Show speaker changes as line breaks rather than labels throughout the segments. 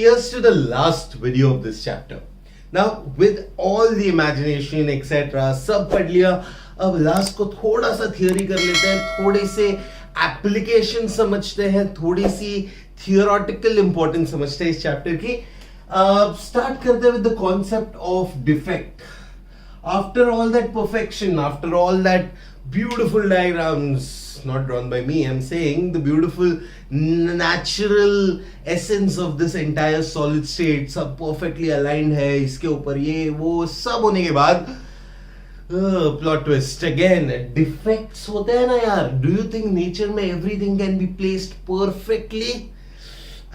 here's to the last video of this chapter. Now, with all the imagination, etc., सब पढ़ लिया. अब last को थोड़ा सा थियोरी कर लेते हैं, थोड़े से एप्लीकेशन समझते हैं, थोड़ी सी थियोरेटिकल इंपॉर्टेंस समझते हैं इस चैप्टर की. स्टार्ट करते हैं with the concept of defect. After all that perfection, after all that beautiful diagrams, not drawn by me, I'm saying the beautiful natural essence of this entire solid state, सब perfectly aligned है, इसके ऊपर ये वो सब होने के बाद plot twist again, defects होते हैं ना यार. Do you think nature में everything can be placed perfectly?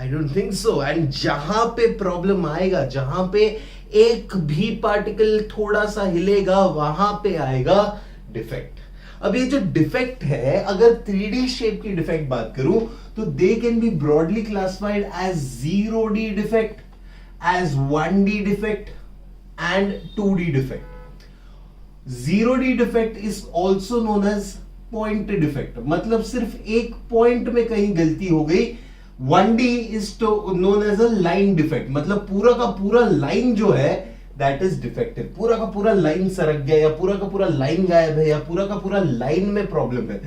I don't think so. And जहां पे प्रॉब्लम आएगा, जहां पे एक भी पार्टिकल थोड़ा सा हिलेगा, वहां पे आएगा डिफेक्ट. अब ये जो डिफेक्ट है, अगर 3D शेप की डिफेक्ट बात करूं तो they can be broadly classified as 0D defect, as 1D defect and 2D defect. 0D defect is also known as point defect, मतलब सिर्फ एक पॉइंट में कहीं गलती हो गई. 1D is known as a line defect, मतलब पूरा का पूरा लाइन जो है that is defective. पूरा का पूरा लाइन सरक गया, या पूरा का पूरा लाइन गायब है, या पूरा का पूरा लाइन में प्रॉब्लम है.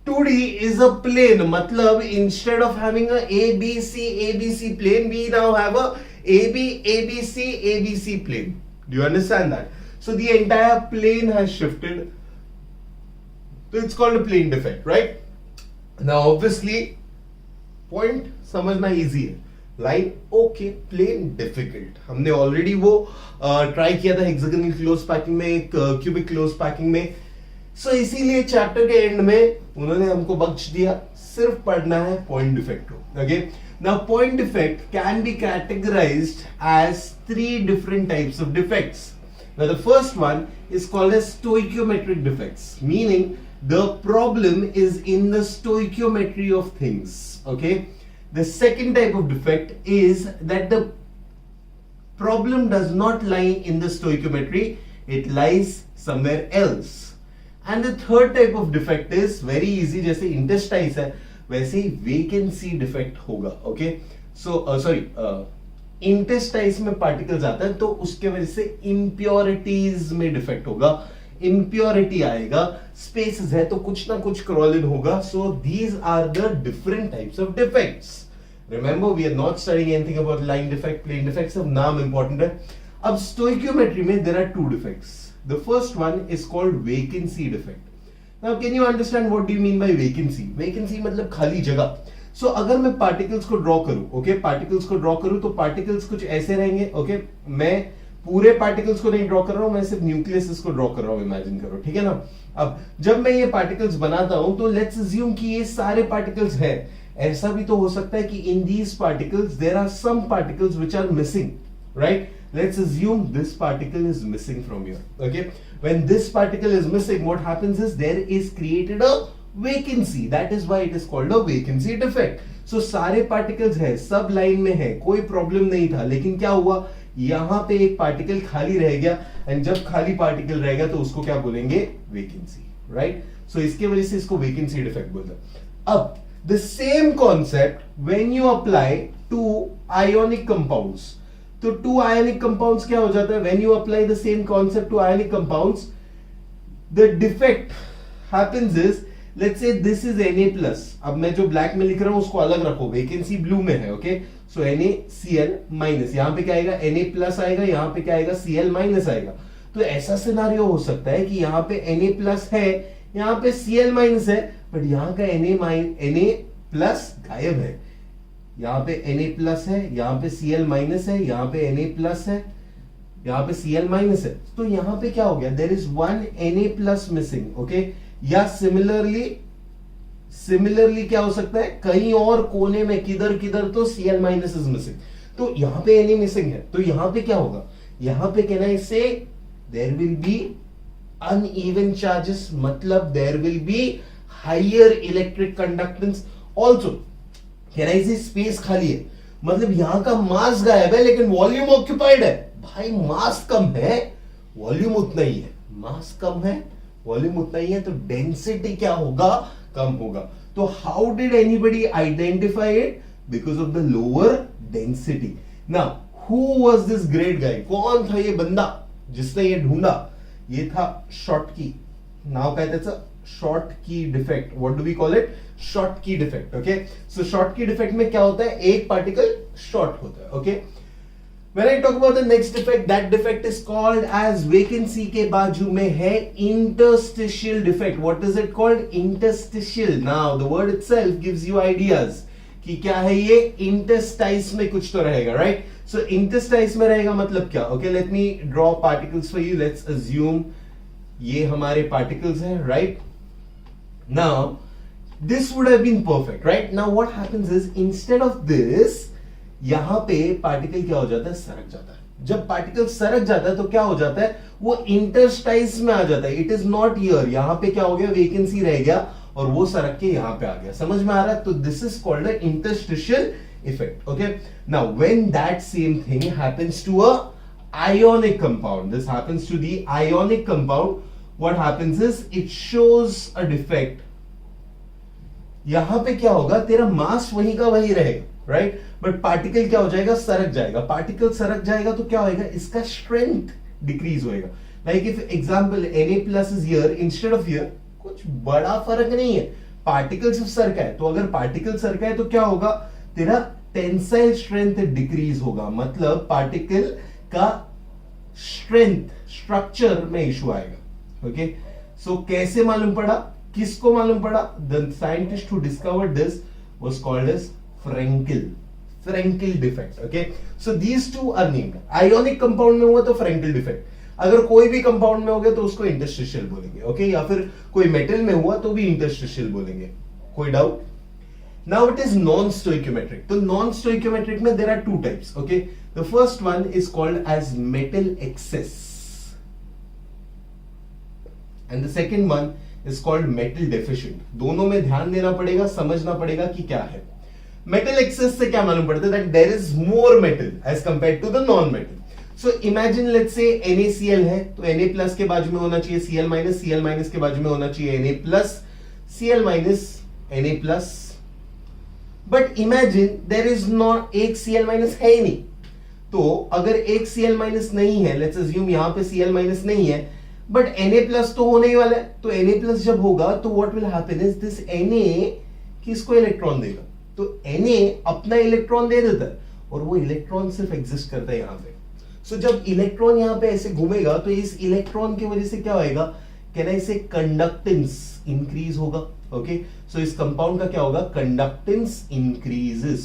2D is a plane, मतलब instead of having a ABC plane, we now have a ABC plane. Do you understand that? So the entire plane has shifted. So it's called a plane defect, right? Now obviously point समझना easy है, line okay, plane difficult. हमने already वो try किया था hexagonal close packing में, cubic close packing में. सो इसीलिए chapter के एंड में उन्होंने हमको बख्श दिया, सिर्फ पढ़ना है पॉइंट डिफेक्ट को. Okay, now point defect can be categorized as 3 different types of defects. Now the first one is called as stoichiometric defects, meaning the problem is in the stoichiometry of things. Okay, the second type of defect is that the problem does not lie in the stoichiometry, it lies somewhere else. And the third type of defect is very easy, जैसे interstice है वैसे ही vacancy defect होगा. Okay, so interstice में particles आता है तो उसके वजह से impurities में defect होगा, impurity आएगा, spaces है तो कुछ ना कुछ क्रॉल इन होगा. So these are the different types of defects. Remember, we are not studying anything about line defect, plane defects. अब नाम important है. अब stoichiometry में there are 2 defects. The first one is called vacancy defect. Now can you understand what do you mean by vacancy? Vacancy मतलब खाली जगह. So अगर मैं particles को ड्रॉ करूं, okay, particles को ड्रॉ करूं तो particles कुछ ऐसे रहेंगे. okay, मैं पूरे पार्टिकल्स को नहीं ड्रॉ कर रहा हूं, मैं सिर्फ न्यूक्लियस को ड्रॉ कर रहा हूं, इमेजिन करो, ठीक है ना. अब जब मैं ये पार्टिकल्स बनाता हूं तो लेट्स अज्यूम कि ये सारे पार्टिकल्स हैं. ऐसा भी तो हो सकता है कि in these particles there are some particles which are missing, right. Let's assume this particle is missing from here. Okay, when this particle is missing, what happens is there is created a vacancy. That is why it is called a vacancy defect. So सारे particles है, सब line में है, कोई problem नहीं था, लेकिन क्या हुआ, यहां पे एक पार्टिकल खाली रह गया. एंड जब खाली पार्टिकल रहेगा तो उसको क्या बोलेंगे, वेकेंसी, राइट. सो इसके वजह से इसको वेकेंसी डिफेक्ट बोलते हैं. अब the same concept when you apply to ionic compounds, तो 2 आयोनिक कंपाउंड्स क्या हो जाता है, when you apply the same concept to ionic compounds, the defect happens is, let's say this is Na+. अब मैं जो ब्लैक में लिख रहा हूं उसको अलग रखो, वेकेंसी ब्लू में है. ओके, सो NaCl, यहां पे क्या आएगा, Na+ आएगा, यहां पे क्या आएगा, Cl- आएगा. तो ऐसा सिनारियो हो सकता है कि यहां पे Na+ है, यहां पे Cl- है, बट यहां का Na+ गायब है. यहां पे Na+ है, यहां पे Cl- है, यहां पे Na+ है, यहां पे Cl- है. तो यहां पे क्या हो गया, there is 1 Na+ missing. Okay, या सिमिलरली क्या हो सकता है, कहीं और कोने में किधर किधर तो Cl- इज मिसिंग. तो यहां पे Na मिसिंग है, तो यहां पे क्या होगा, यहां पे can I say there will be uneven charges, मतलब there will be higher electric conductance also. Can I say space खाली है, मतलब यहां का मास गायब है लेकिन वॉल्यूम ऑक्यूपाइड है. भाई मास कम है, वॉल्यूम उतना ही है, मास कम है, वॉल्यूम उतना ही है, तो डेंसिटी क्या होगा, कम होगा. तो how did anybody identify it, because of the lower density. Now who was this great guy, कौन था ये बंदा जिसने ये ढूंढा? ये था शॉर्टकी. नाउ काय त्याचं? Schottky defect. What do we call it? Schottky defect. Okay, so Schottky defect में क्या होता है? एक पार्टिकल शॉर्ट होता है. Okay, When I talk about the next defect, that defect is called as vacancy के बाजू में है interstitial defect. What is it called? Interstitial. Now the word itself gives you ideas कि क्या है ये? interstice में कुछ तो रहेगा, right? So interstice में रहेगा मतलब क्या? Okay, let me draw particles for you. Let's assume ये हमारे particles हैं, right? Now this would have been perfect, right? Now what happens is instead of this, यहां पे पार्टिकल क्या हो जाता है? सरक जाता है. जब पार्टिकल सरक जाता है तो क्या हो जाता है? वो इंटरस्टाइस में आ जाता है. It is not here. यहां पे क्या हो गया? वेकेंसी रह गया और वो सरक के यहां पे आ गया. समझ में आ रहा है? तो this is called a interstitial effect. Okay, now when that same thing happens to a ionic compound, this happens to the ionic compound, what happens is it shows a defect. यहां पे क्या होगा? तेरा मास वही का वही रहेगा, राइट? बट पार्टिकल क्या हो जाएगा? सरक जाएगा. पार्टिकल सरक जाएगा तो क्या होएगा? इसका स्ट्रेंथ डिक्रीज होएगा. Like if example Na+ is here instead of here, कुछ बड़ा फर्क नहीं है. पार्टिकल सिर्फ सरका है. तो अगर पार्टिकल सरका है तो क्या होगा? तेरा टेंसाइल स्ट्रेंथ डिक्रीज होगा. मतलब पार्टिकल का स्ट्रेंथ स्ट्रक्चर में इशू आएगा. ओके, सो कैसे मालूम पड़ा? किसको मालूम पड़ा? The scientist who discovered this was called as Frenkel defect. Okay, so these two are named. Ionic compound में हुआ तो Frenkel defect. अगर कोई भी कंपाउंड में हो गया तो उसको इंटरस्टिशियल बोलेंगे. ओके, या फिर कोई मेटल में हुआ तो भी इंटरस्टिशियल बोलेंगे. कोई doubt? Now it is non stoichiometric. तो नॉन स्टोइकियोमेट्रिक में there are two types. Okay, the first one is called as metal excess and the second one is called metal deficient. दोनों में ध्यान देना पड़ेगा, समझना पड़ेगा कि क्या है. मेटल एक्सेस से क्या मालूम पड़ता है? That there is more metal as compared to the non metal. So imagine let's say NaCl है तो Na+ के बाजू में होना चाहिए Cl-, Cl- के बाजू में होना चाहिए Na+, Cl- Na+. But imagine there is not एक Cl- है ही नहीं. तो अगर एक Cl- नहीं है, लेट्स अज्यूम यहां पे Cl- नहीं है, बट Na+ तो होने ही वाला है. तो Na+ जब होगा तो what will happen is this Na किसको इलेक्ट्रॉन देगा? तो Na अपना इलेक्ट्रॉन दे देता है और वो इलेक्ट्रॉन सिर्फ एग्जिस्ट करता है यहां पे. सो जब इलेक्ट्रॉन यहां पे ऐसे घूमेगा तो इस इलेक्ट्रॉन की वजह से क्या होएगा? कैन आई से कंडक्टेंस इंक्रीज होगा. ओके, सो इस कंपाउंड का क्या होगा? Conductance increases.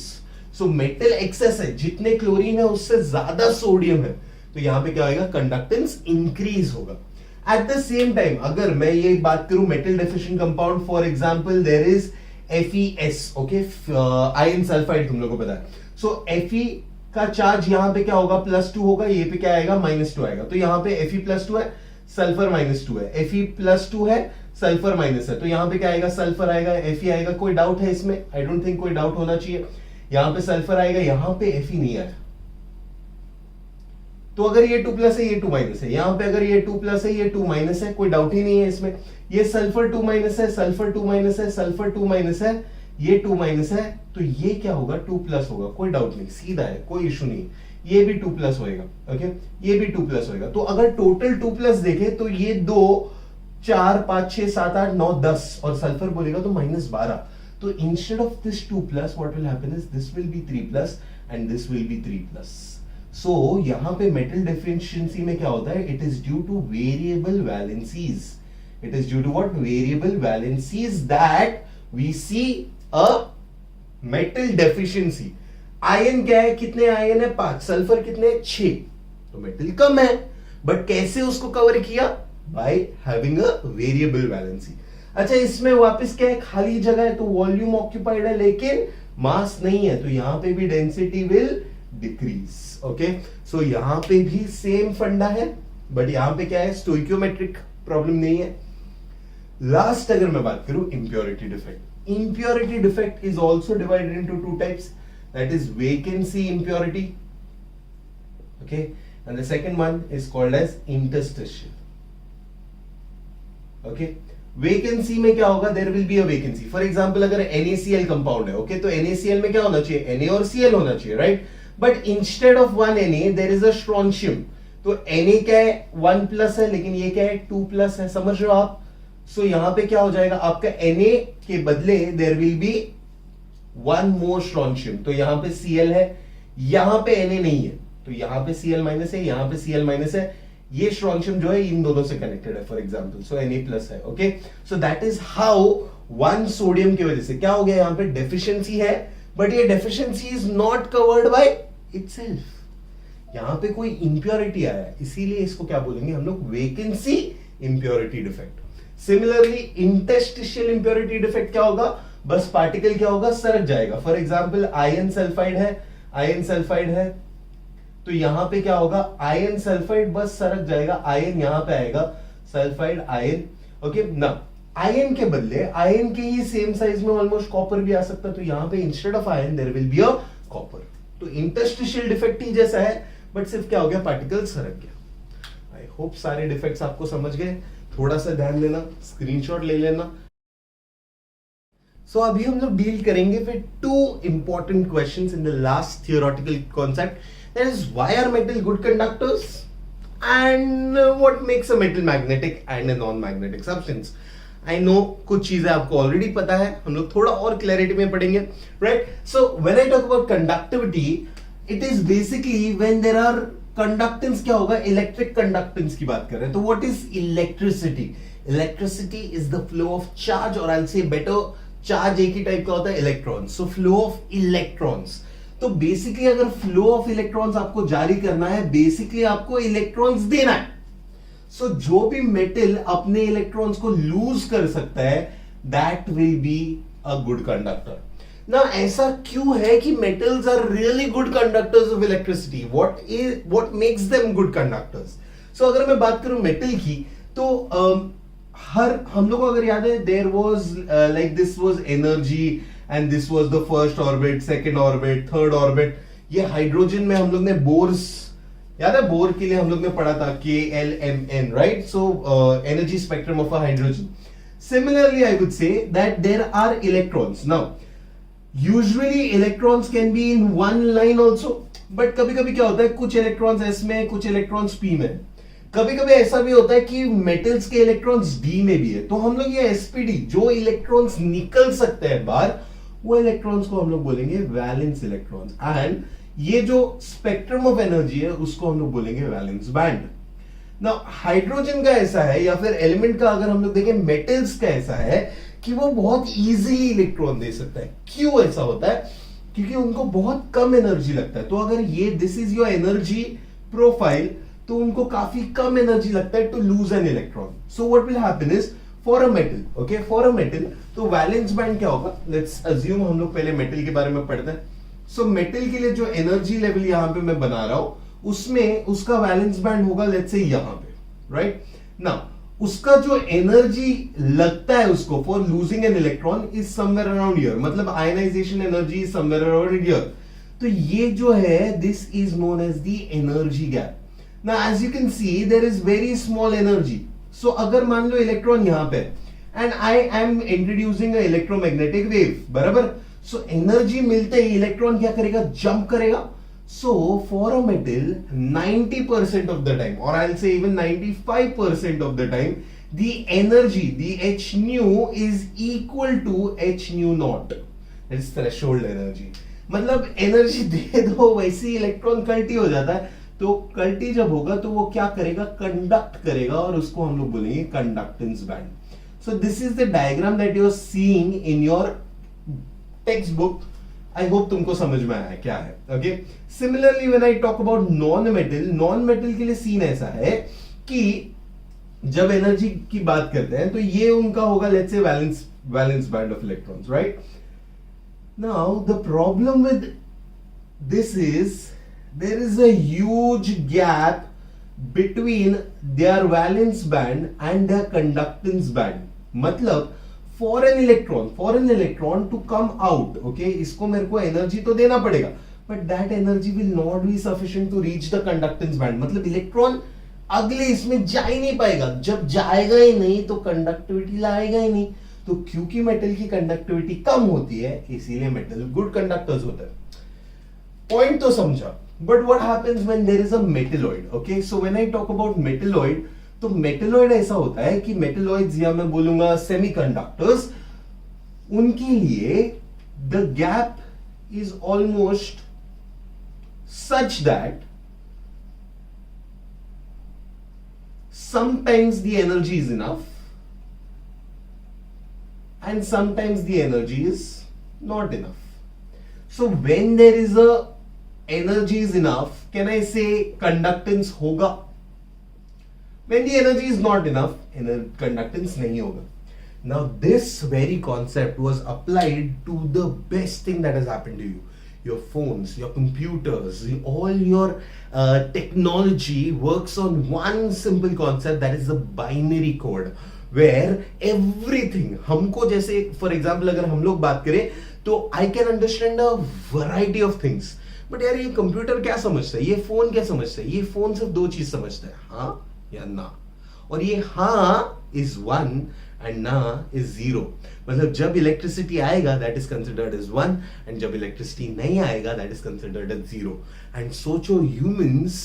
So metal access है, जितने क्लोरीन है उससे ज्यादा सोडियम है, तो यहां पे क्या होएगा? कंडक्टेंस इंक्रीज होगा. एट द सेम टाइम अगर मैं ये बात करूं metal deficient compound, for example there is FeS. Okay, iron sulphide तुम लोगों को पता है. सो Fe का चार्ज यहां पे क्या होगा? +2 होगा. ये पे क्या आएगा? -2 आएगा. तो यहां पे Fe+2 है, सल्फर -2 है. Fe+2 है, सल्फर माइनस है. तो यहां पे क्या आएगा? सल्फर आएगा, Fe आएगा. कोई डाउट है इसमें? आई डोंट थिंक कोई डाउट होना चाहिए. यहां पे सल्फर आएगा, यहां पे Fe नहीं आया. तो अगर ये 2+ है, ये 2- है. यहां पे अगर ये 2+ है, ये 2- है. कोई डाउट ही नहीं है इसमें. ये सल्फर 2- है, सल्फर 2- है, सल्फर 2- है, ये 2- है. तो ये क्या होगा? 2+ होगा. कोई डाउट नहीं, सीधा है, कोई इशू नहीं. ये भी 2+ होएगा. ओके, ये भी 2+ होएगा. तो अगर टोटल 2+ देखे तो ये 2, 4, 5, 6, 7, 8, 9, 10 और सल्फर बोलेगा तो -12. तो instead of this 2+, what will happen is this will be 3+ and this will be 3+. So यहां पे मेटल डेफिशिएंसी में क्या होता है? It is due to variable valencies. It is due to what? Variable valencies that we see a metal deficiency. Ion क्या है? कितने ion है? 5. सल्फर कितने? 6. तो मेटल कम है, बट कैसे उसको कवर किया? By having a variable valency. अच्छा, इसमें वापस क्या है? खाली जगह है, तो वॉल्यूम ऑक्यूपाइड है लेकिन मास नहीं है. तो यहां पे भी डेंसिटी विल डिक्रीज. ओके, सो यहां पे भी सेम फंडा है, बट यहां पे क्या है? स्टोइकियोमेट्रिक प्रॉब्लम नहीं है. लास्ट अगर मैं बात करूं impurity defect. Impurity defect is also divided into two types, that is vacancy impurity, okay, and the second one is called as interstitial. Okay, vacancy में क्या होगा? There will be a vacancy. For example अगर NaCl compound है, okay, तो NaCl में क्या होना चाहिए? Na और Cl होना चाहिए, right? But instead of 1 Na there is a strontium. तो Na क्या है, 1 प्लस है, लेकिन ये क्या है, 2 प्लस है, समझ रहे हो आप। सो यहां पे क्या हो जाएगा, आपका Na के बदले there will be 1 more strontium. तो यहां पे Cl है, यहां पे Na नहीं है, तो यहां पे Cl माइनस है, यहां पे Cl माइनस है। ये स्ट्रॉन्शियम जो है इन दोनों से कनेक्टेड है, for example, so Na plus है। Okay, so that is how 1 sodium की वजह से क्या हो गया, यहां पे डेफिशिएंसी है, बट ये deficiency is not covered by itself. यहां पे कोई इंप्योरिटी आया है, इसीलिए इसको क्या बोलेंगे हम लोग, vacancy impurity defect. Similarly interstitial impurity defect क्या होगा, बस पार्टिकल क्या होगा, सरक जाएगा। फॉर एग्जांपल आयरन सल्फाइड है, आयरन सल्फाइड है, तो यहां पे क्या होगा, आयरन सल्फाइड बस सरक जाएगा, आयरन यहां पे आएगा, सल्फाइड आयरन। ओके ना, आयरन के बदले आयरन के ही सेम साइज में ऑलमोस्ट कॉपर भी आ सकता है, तो यहां पे instead of iron there will be a copper. तो इंटरस्टिशियल डिफेक्ट ही जैसा है, बट सिर्फ क्या हो गया, पार्टिकल सरक गया। आई होप सारे डिफेक्ट्स आपको समझ गए, थोड़ा सा ध्यान देना, स्क्रीनशॉट ले लेना। सो अभी हम लोग डील करेंगे with 2 important questions in the last theoretical concept, that is why are metal good conductors and what makes a metal magnetic and a non magnetic substance. I know कुछ चीजें आपको ऑलरेडी पता है, हम लोग थोड़ा और क्लैरिटी में पढ़ेंगे, right. So when I talk about conductivity, it is basically when there are conductance, क्या होगा, इलेक्ट्रिक कंडक्टेंस की बात कर रहे हैं। तो what is electricity? Electricity is the flow of charge, और I will say better, charge एक ही टाइप का होता है, electrons. So flow of electrons. तो बेसिकली अगर फ्लो ऑफ इलेक्ट्रॉन्स आपको जारी करना है, बेसिकली आपको इलेक्ट्रॉन्स देना है। सो जो भी मेटल अपने इलेक्ट्रॉन्स को लूज कर सकता है, that will be a good conductor. ना ऐसा क्यों है कि metals are really good conductors of electricity? What makes them good conductors? So अगर मैं बात करूं मेटल की, तो हम लोग को अगर याद है, there was like this was energy and this was the first orbit, second orbit, third orbit. ये हाइड्रोजन में हम लोग ने बोर्स, याद है बोर के लिए हम लोग ने पढ़ा था KLMN, right. So energy spectrum of a hydrogen. Similarly I would say that there are electrons. Now usually electrons can be in one line also, but कभी कभी क्या होता है, कुछ इलेक्ट्रॉन्स S में, कुछ इलेक्ट्रॉन्स P में। कभी कभी ऐसा भी होता है कि मेटल्स के इलेक्ट्रॉन्स D में भी है, तो हम लोग ये SPD, जो इलेक्ट्रॉन्स निकल सकते हैं बाहर, वो इलेक्ट्रॉन्स को हम लोग बोलेंगे वैलेंस इलेक्ट्रॉन्स, एंड ये जो स्पेक्ट्रम ऑफ एनर्जी है उसको हम लोग बोलेंगे वैलेंस बैंड। नाउ हाइड्रोजन का ऐसा है, या फिर एलिमेंट का अगर हम लोग देखें, मेटल्स का ऐसा है कि वो बहुत इजीली इलेक्ट्रॉन दे सकता है। क्यों ऐसा होता है? क्योंकि उनको बहुत कम एनर्जी लगता है। तो अगर ये this is your energy profile, तो उनको काफी कम एनर्जी लगता है to lose an electron. So what will happen is, for a metal, okay, for a metal, तो वैलेंस बैंड क्या होगा, लेट्स अज्यूम हम लोग पहले मेटल के बारे में पढ़ते हैं। सो मेटल के लिए जो एनर्जी लेवल यहां पे मैं बना रहा हूं, उसमें उसका वैलेंस बैंड होगा लेट्स से यहां पे, राइट ना। उसका जो एनर्जी लगता है उसको for losing an electron is somewhere around here, मतलब ionisation energy is somewhere around here. तो ये जो है, this is known as the energy gap. Now as you can see there is very small energy. So अगर मान लो electron यहां पे, and I am introducing a electromagnetic wave, बराबर। सो एनर्जी मिलते ही इलेक्ट्रॉन क्या करेगा, जंप करेगा। So for a metal, 90% of the time, or I'll say even 95% of the time, the energy, the h nu is equal to h nu naught. That is threshold energy. मतलब energy दे दो, वैसे ही electron कल्टी हो जाता है। तो कल्टी जब होगा तो वो क्या करेगा, कंडक्ट करेगा, और उसको हम लोग बोलेंगे conductance band. So this is the diagram that you are seeing in your textbook. I hope तुमको समझ में आया क्या है, okay. Similarly when I talk about non metal, non metal के लिए सीन ऐसा है कि जब एनर्जी की बात करते हैं तो ये उनका होगा let's say valence band of electrons, right. Now the problem with this is there is a huge gap between their valence band and their conductance band. मतलब for an electron to come out, okay, इसको मेरे को energy तो देना पड़ेगा, but that energy will not be sufficient to reach the conductance band। मतलब electron अगले इसमें जा ही नहीं पाएगा, जब जाएगा ही नहीं तो कंडक्टिविटी लाएगा ही नहीं। तो क्योंकि मेटल की कंडक्टिविटी कम होती है, इसीलिए मेटल गुड कंडक्टर्स होते हैं। पॉइंट तो समझा, but what happens when there is a metalloid? Okay, so when I talk about metalloid, तो मेटलॉइड ऐसा होता है कि मेटलॉइड्स या मैं बोलूंगा सेमीकंडक्टर्स, उनके लिए the gap is almost such that sometimes the energy is enough and sometimes the energy is not enough. So when there is a energy is enough, can I say conductance hoga? When the energy is not enough, conductance nahi hoga. Now this very concept was applied to the best thing that has happened to you. Your phones, your computers, all your technology works on one simple concept, that is the binary code, where everything, हमको जैसे for example अगर हम लोग बात करें तो I can understand a variety of things, but यार ये कंप्यूटर क्या समझता है, ये फोन क्या समझता है, ये फोन सिर्फ दो चीज समझता है, हाँ या ना, और ये हाँ is one and ना is zero. मतलब जब इलेक्ट्रिसिटी आएगा that is considered as one, and जब इलेक्ट्रिसिटी नहीं आएगा that is considered as zero. And सोचो humans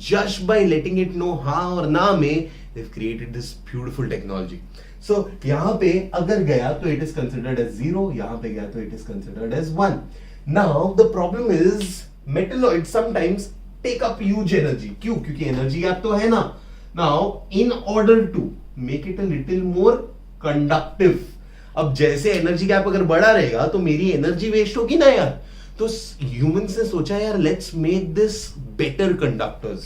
just by letting it know हाँ और ना में they have created this beautiful technology. So यहां पे अगर गया तो it is considered as zero, यहां पे गया तो it is considered as one. Now the problem is metalloid sometimes take up huge energy. क्यों? क्योंकि एनर्जी गैप तो है ना. Now in order to make it a little more conductive, अब जैसे एनर्जी गैप अगर बड़ा रहेगा तो मेरी एनर्जी वेस्ट होगी ना यार. तो ह्यूमंस ने सोचा यार let's make this better conductors.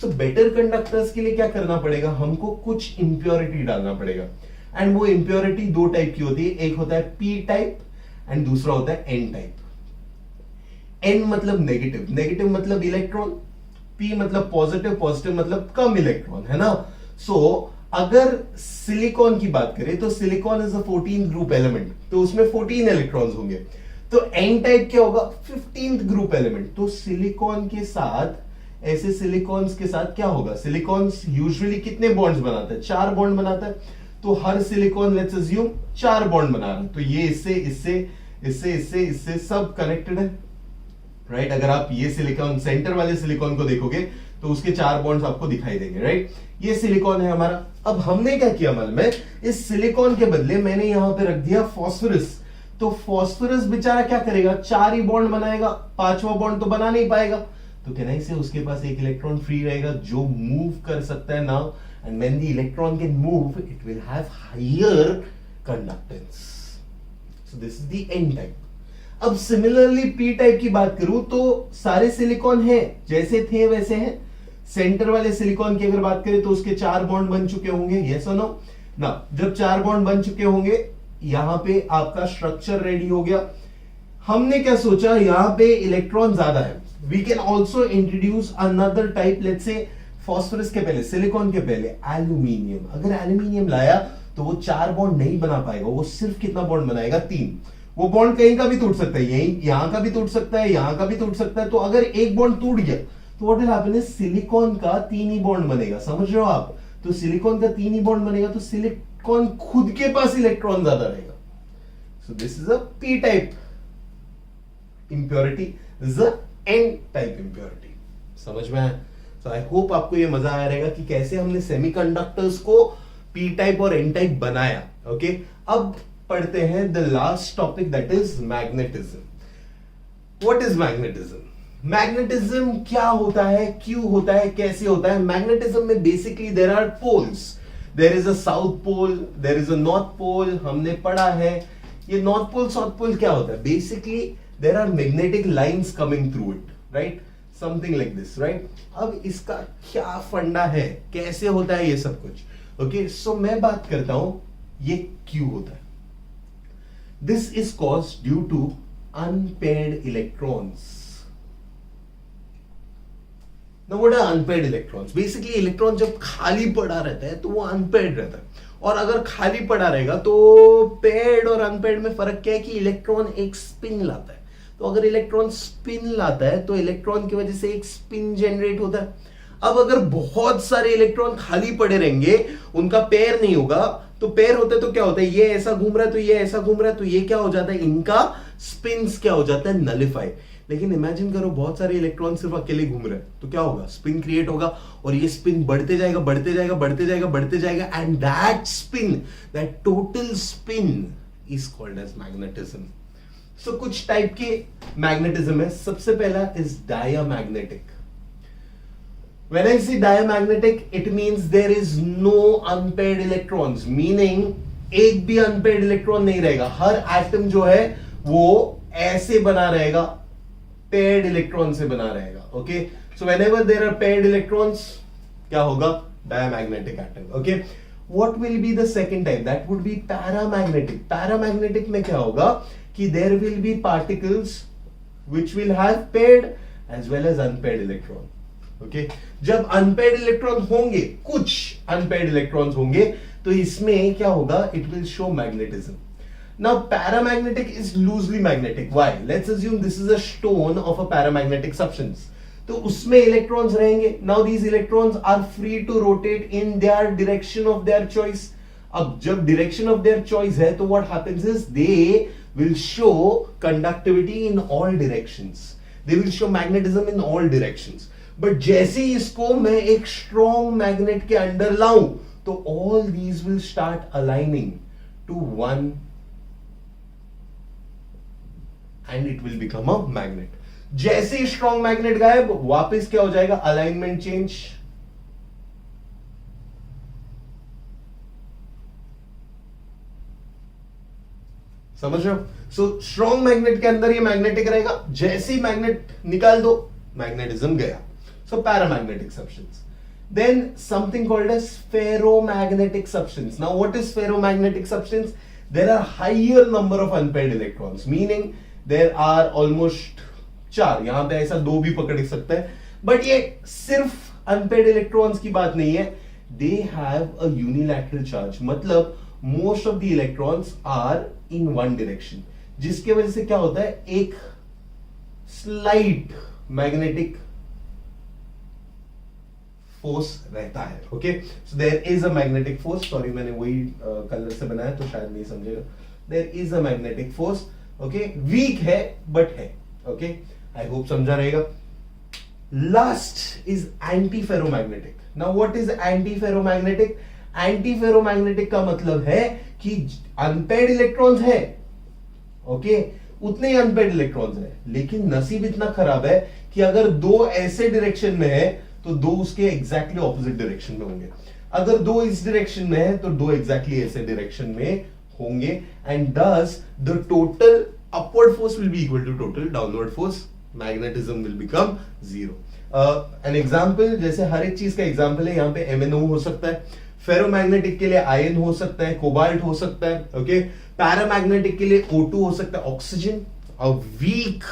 So better conductors के लिए क्या करना पड़ेगा, हमको कुछ इंप्योरिटी डालना पड़ेगा. एंड वो इंप्योरिटी दो टाइप की होती है, एक होता है पी टाइप एंड दूसरा होता है एन टाइप. एन मतलब नेगेटिव, नेगेटिव मतलब इलेक्ट्रॉन, पी मतलब पॉजिटिव, पॉजिटिव मतलब कम इलेक्ट्रॉन, है ना. सो अगर सिलिकॉन की बात करें तो silicon is a 14th group element, तो उसमें 14 इलेक्ट्रॉन्स होंगे. तो एन टाइप क्या होगा, 15th ग्रुप एलिमेंट. तो सिलिकॉन के साथ, ऐसे सिलिकॉन्स के साथ क्या होगा, सिलिकॉन्स यूजुअली कितने बॉन्ड्स बनाता है, 4 बॉन्ड बनाता है. तो हर सिलिकॉन लेट्स अज्यूम 4 बॉन्ड बना रहा है. तो ये इससे इससे इससे इससे इससे सब कनेक्टेड है, राइट. अगर आप ये सिलिकॉन, सेंटर वाले सिलिकॉन को देखोगे तो उसके 4 बॉन्ड्स आपको दिखाई देंगे, राइट. ये सिलिकॉन है हमारा. अब हमने क्या किया मालूम है, इस सिलिकॉन के बदले मैंने यहां पे रख दिया फास्फोरस. तो फास्फोरस बेचारा क्या करेगा, 4 ही बॉन्ड बनाएगा, 5वां बॉन्ड तो बना नहीं पाएगा. तो कहना ही से उसके पास एक इलेक्ट्रॉन फ्री रहेगा जो मूव कर सकता है now. And when the electron can move it will have higher conductance. So this is the N type. अब सिमिलरली पी टाइप की बात करूं तो सारे सिलिकॉन है जैसे थे वैसे हैं. सेंटर वाले सिलिकॉन की अगर बात करें तो उसके 4 बॉन्ड बन चुके होंगे, यस और नो. ना जब 4 बॉन्ड बन चुके होंगे, यहां पे आपका स्ट्रक्चर रेडी हो गया. हमने क्या सोचा, यहां पे इलेक्ट्रॉन ज्यादा है, we can also introduce another type. Let's say phosphorus के पहले, सिलिकॉन के पहले एल्यूमिनियम. अगर एल्यूमिनियम लाया तो वो 4 बॉन्ड नहीं बना पाएगा, वो सिर्फ कितना बॉन्ड बनाएगा, 3. वो बॉन्ड कहीं का भी टूट सकता है, यहीं यहां का भी टूट सकता है, यहां का भी टूट सकता है. तो अगर एक बॉन्ड टूट गया तो what will happen is silicon का 3 ही बॉन्ड बनेगा. समझ रहे हो आप. तो सिलिकॉन का 3 ही बॉन्ड बनेगा तो सिलिकॉन खुद के पास इलेक्ट्रॉन ज्यादा रहेगा. So this is a P type impurity, this is a N type impurity. समझ में आया. सो आई होप आपको ये मजा आया रहेगा कि कैसे हमने सेमीकंडक्टर्स को पी टाइप और एन टाइप बनाया. ओके, अब पढ़ते हैं the last topic, that is magnetism. What is magnetism? Magnetism क्या होता है, क्यों होता है, कैसे होता है? मैग्नेटिज्म में basically there are poles. There is a south pole, there is a north pole. हमने पढ़ा है ये नॉर्थ पोल साउथ पोल क्या होता है. Basically there are magnetic lines coming through it, right, something like this, right. अब इसका क्या फंडा है, कैसे होता है ये सब कुछ. ओके, सो मैं बात करता हूं ये क्यों होता है. This is caused due to unpaired electrons. Now what are unpaired electrons? Basically electron जब खाली पड़ा रहता है तो वो अनपेयर्ड रहता है, और अगर खाली पड़ा रहेगा तो पेयर्ड और अनपेयर्ड में फर्क क्या है कि इलेक्ट्रॉन एक स्पिन लाता है. तो अगर इलेक्ट्रॉन स्पिन लाता है तो इलेक्ट्रॉन की वजह से एक स्पिन जनरेट होता है. अब अगर बहुत सारे इलेक्ट्रॉन खाली पड़े रहेंगे, उनका पेयर नहीं होगा, तो पेयर होता है तो क्या होता है, ये ऐसा घूम रहा है तो ये ऐसा घूम रहा है, तो ये क्या हो जाता है, इनका स्पिन्स क्या हो जाता है, नलिफाई. लेकिन इमेजिन करो बहुत सारे इलेक्ट्रॉन सिर्फ अकेले घूम रहे हैं, तो क्या होगा, स्पिन क्रिएट होगा और ये स्पिन बढ़ते जाएगा बढ़ते जाएगा बढ़ते जाएगा बढ़ते जाएगा, and that spin, that total spin is called as magnetism. So कुछ टाइप के मैग्नेटिज्म है. सबसे पहला is diamagnetic. When I say diamagnetic, it means there is no unpaired electrons, meaning एक भी unpaired electron नहीं रहेगा. हर atom जो है वो ऐसे बना रहेगा, paired electron से बना रहेगा. Okay, so whenever there are paired electrons, क्या होगा, diamagnetic atom. Okay, what will be the second type? That would be paramagnetic. Paramagnetic में क्या होगा कि there will be particles which will have paired as well as unpaired electron. Okay जब unpaired electron होंगे, कुछ unpaired electrons होंगे, तो इसमें क्या होगा, it will show magnetism. Now paramagnetic is loosely magnetic. Why? Let's assume this is a stone of a paramagnetic substance. तो उसमें इलेक्ट्रॉन्स रहेंगे. Now these electrons are free to rotate in their direction of their choice. अब जब direction of their choice है, तो what happens is they will show conductivity in all directions. They will show magnetism in all directions. But जैसे ही इसको मैं एक strong magnet के under लाऊं, तो all these will start aligning to one and it will become a magnet. जैसे ही strong magnet गायब, वापस क्या हो जाएगा, अलाइनमेंट चेंज. समझ रहे हो? सो स्ट्रॉन्ग मैग्नेट के अंदर ये मैग्नेटिक रहेगा, जैसे ही मैग्नेट निकाल दो, मैग्नेटिज्म गया. So paramagnetic substance. Then something called as ferromagnetic substance. Now what is ferromagnetic substance? There are higher number of unpaired electrons, meaning there are almost 4. यहां पे ऐसा 2 भी पकड़ सकता है, बट ये सिर्फ unpaired electrons की बात नहीं है. They have a unilateral charge. मतलब most of the electrons are in one direction, जिसके वजह से क्या होता है, एक slight magnetic फोर्स रहता है. Okay, so there is a magnetic force. Sorry, मैंने वही कलर से बनाया तो शायद नहीं समझेगा. There is a magnetic force. Okay, weak है बट है. ओके, आई होप समझा रहेगा. Last is anti ferromagnetic. Now what is anti ferromagnetic? Anti ferromagnetic का मतलब है कि अनपेयर्ड इलेक्ट्रॉन्स है, ओके, उतने ही अनपेयर्ड इलेक्ट्रॉन्स है, लेकिन नसीब इतना खराब है कि अगर 2 ऐसे डायरेक्शन में है, तो 2 उसके एग्जैक्टली ऑपोजिट डायरेक्शन में होंगे. अगर 2 इस डायरेक्शन में है, तो 2 एग्जैक्टली ऐसे डायरेक्शन में होंगे, and thus the total upward force will be equal to total downward force. Magnetism will become 0. An example, जैसे हर एक चीज का एग्जांपल है, यहां पे MnO हो सकता है, फेरोमैग्नेटिक के लिए आयन हो सकता है, कोबाल्ट हो सकता है. ओके, पैरामैग्नेटिक के लिए O2 हो सकता है, oxygen, a weak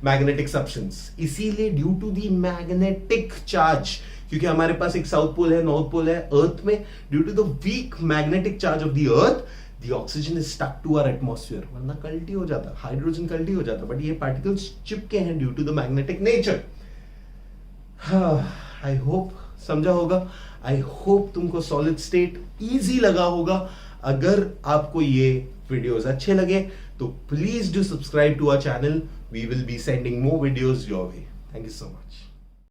magnetic substance. इसीलिए due to the magnetic charge, क्योंकि हमारे पास एक साउथ पोल है, नॉर्थ पोल है अर्थ में, due to the weak magnetic charge of the earth, the oxygen is stuck to our atmosphere. वरना कल्टी हो जाता, हाइड्रोजन कल्टी हो जाता, बट ये पार्टिकल्स चिपके हैं due to the magnetic nature. I hope समझा होगा. आई होप तुमको सॉलिड स्टेट इजी लगा होगा. अगर आपको ये वीडियोस अच्छे लगे, तो please do subscribe to our channel. We will be sending more videos your way. Thank you so much.